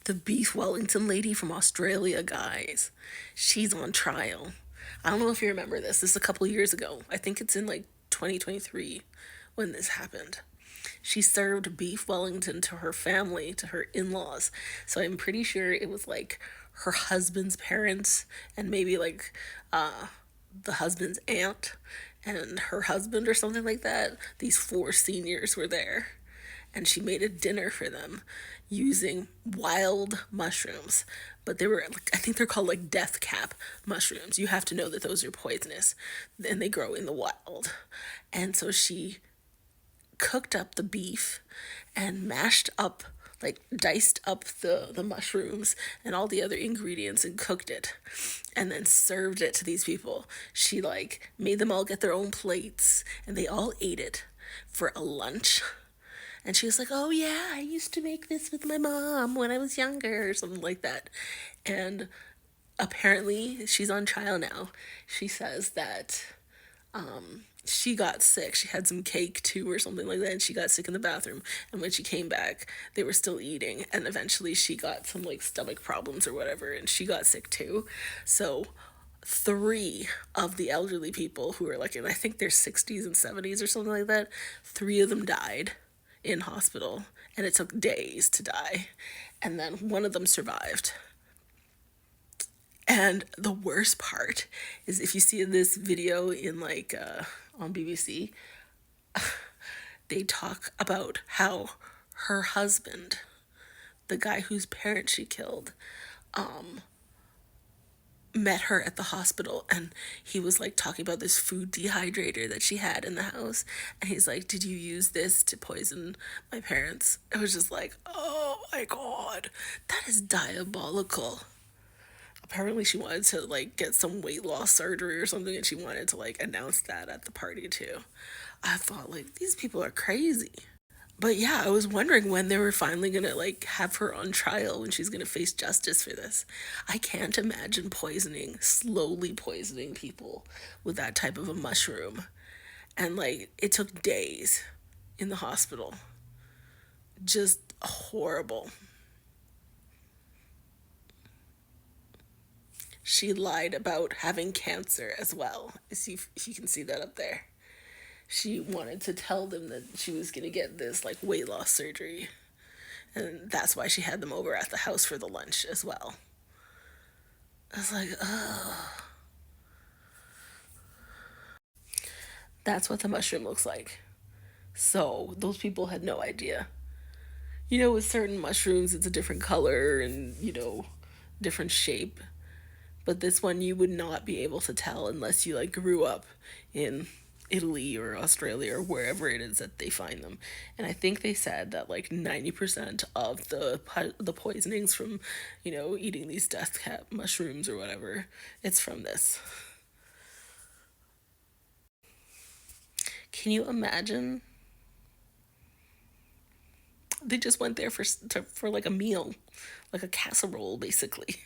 The beef Wellington lady from Australia, guys. She's on trial. I don't know if you remember this. This is a couple years ago. I think it's in like 2023 when this happened. She served beef Wellington to her family, to her in laws. So I'm pretty sure it was like her husband's parents and maybe like the husband's aunt and her husband or something like that. These four seniors were there and she made a dinner for them using wild mushrooms. But they were, I think they're called like death cap mushrooms. You have to know that those are poisonous and they grow in the wild. And so she cooked up the beef and mashed up, like diced up the mushrooms and all the other ingredients and cooked it and then served it to these people. She like made them all get their own plates and they all ate it for a lunch. And she was like, oh yeah, I used to make this with my mom when I was younger or something like that. And apparently she's on trial now. She says that she got sick. She had some cake too or something like that, and she got sick in the bathroom. And when she came back, they were still eating. And eventually she got some like stomach problems or whatever, and she got sick too. So three of the elderly people who were like in, I think their 60s and 70s or something like that, three of them died in hospital, and it took days to die. And then one of them survived. And the worst part is if you see this video in like on BBC, they talk about how her husband, the guy whose parents she killed, met her at the hospital and he was like talking about this food dehydrator that she had in the house, and he's like, did you use this to poison my parents? It was just like, oh my god, that is diabolical. Apparently she wanted to like get some weight loss surgery or something, and she wanted to like announce that at the party too. I thought like these people are crazy. But yeah, I was wondering when they were finally gonna like have her on trial, when she's gonna face justice for this. I can't imagine slowly poisoning people with that type of a mushroom. And like it took days in the hospital. Just horrible. She lied about having cancer as well. See if you can see that up there. She wanted to tell them that she was going to get this like weight loss surgery. And that's why she had them over at the house for the lunch as well. I was like, oh. That's what the mushroom looks like. So those people had no idea. You know, with certain mushrooms, it's a different color and, different shape. But this one you would not be able to tell unless you like grew up in Italy or Australia or wherever it is that they find them. And I think they said that like 90% of the poisonings from, eating these death cap mushrooms or whatever, it's from this. Can you imagine? They just went there for like a meal, like a casserole basically.